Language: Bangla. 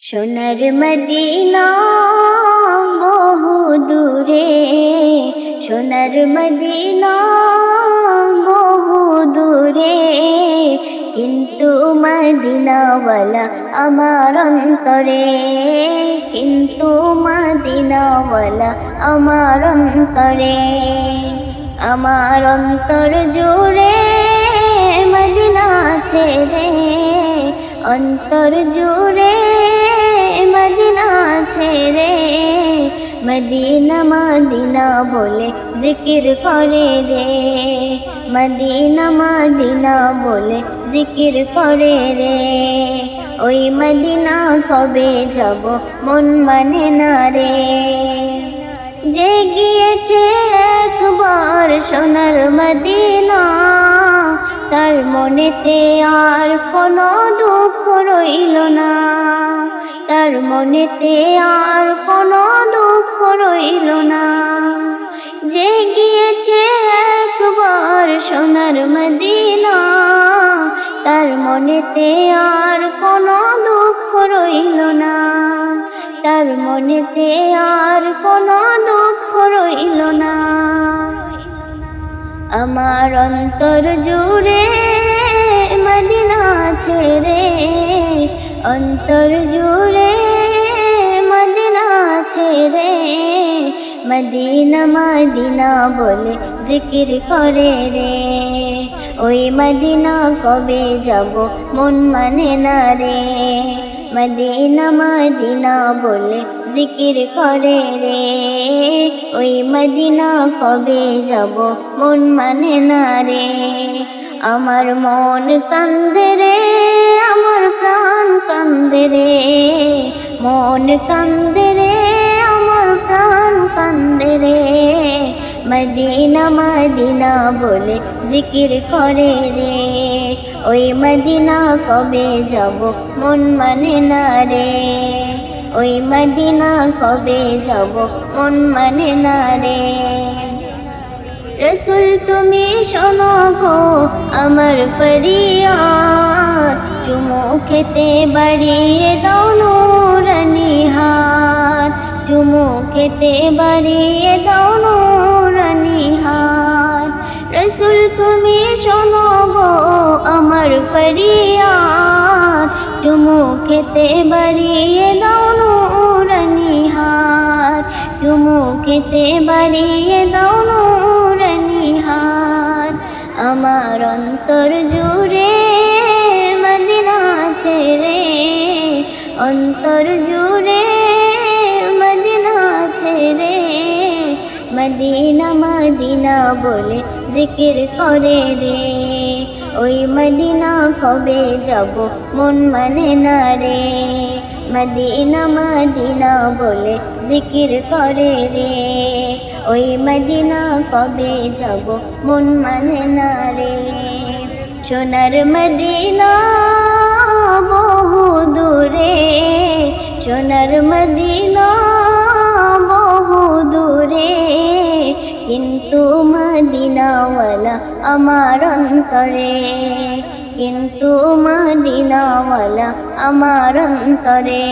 সোনার মদিনা বহু দূরে, সোনার মদিনা বহু দূরে, কিন্তু মদিনাওয়ালা আমার অন্তরে, কিন্তু মদিনাওয়ালা আমার অন্তরে। আমার অন্তর জুড়ে মদিনা ছেড়ে, অন্তর জুড়ে মদিনা ছেড়ে, মদিনা মদিনা বলে জিকির করে রে, মদিনা মদিনা বলে জিকির করে রে। ওই মদিনা কবে যাব মন মানে না রে। যে গিয়েছে একবার সোনার মদিনা, তার মনেতে আর কোনো দুঃখ রইল না, তার মনেতে আর কোনো দুঃখ রইল না। যে গিয়েছে একবার সোনার মদিনা, তার মনেতে আর কোনো দুঃখ রইল না, তার মনেতে আর কোনো দুঃখ রইল না। আমার অন্তর জুড়ে মদিনা ছেড়ে, অন্তর জুড়ে মদিনা ছেড়ে, মদিনা মদিনা বলে জিকির করে রে। ওই মদিনা কবে যাব মন মানে না রে, মদিনা মদিনা বলে জিকির করে রে। ওই মদিনা কবে যাব মন মানে না রে। আমার মন কান্দে রে, আমার প্রাণ কান্দে রে, মন কান্দে রে, আমার প্রাণ কান্দে রে। মদিনা মদিনা বলে জিকির করে রে। ওই মদিনা কবে যাব মন মানে না রে, ওই মদিনা কবে যাব মন মানে না রে। রসুল তুমি শোনো গো আমার ফরিয়াদ, চুমু খেতে বাড়িয়ে দাও নূরানি হাত, চুমু খেতে বাড়িয়ে দাও নূরানি হাত। রসুল তুমি শোনো গো আমার ফরিয়াদ, চুমু খেতে বাড়িয়ে দাও নূরানি হাত, চুমু খেতে বাড়িয়ে দাও নূরানি হাত। আমার অন্তর জুড়ে মদিনা ছেড়ে, অন্তর জুড়ে মদিনা ছেড়ে, মদিনা মদিনা বলে জিকির করে রে। ওই মদিনা কবে যাব মন মানে না রে, মদিনা মদিনা বলে জিকির করে রে। ওই মদিনা কবে যাব মন মানে না রে। সোনার মদিনা বহু দূরে, সোনার মদিনা বহু দূরে, কিন্তু মদিনাওয়ালা আমার অন্তরে, কিন্তু মদিনাওয়ালা আমার অন্তরে।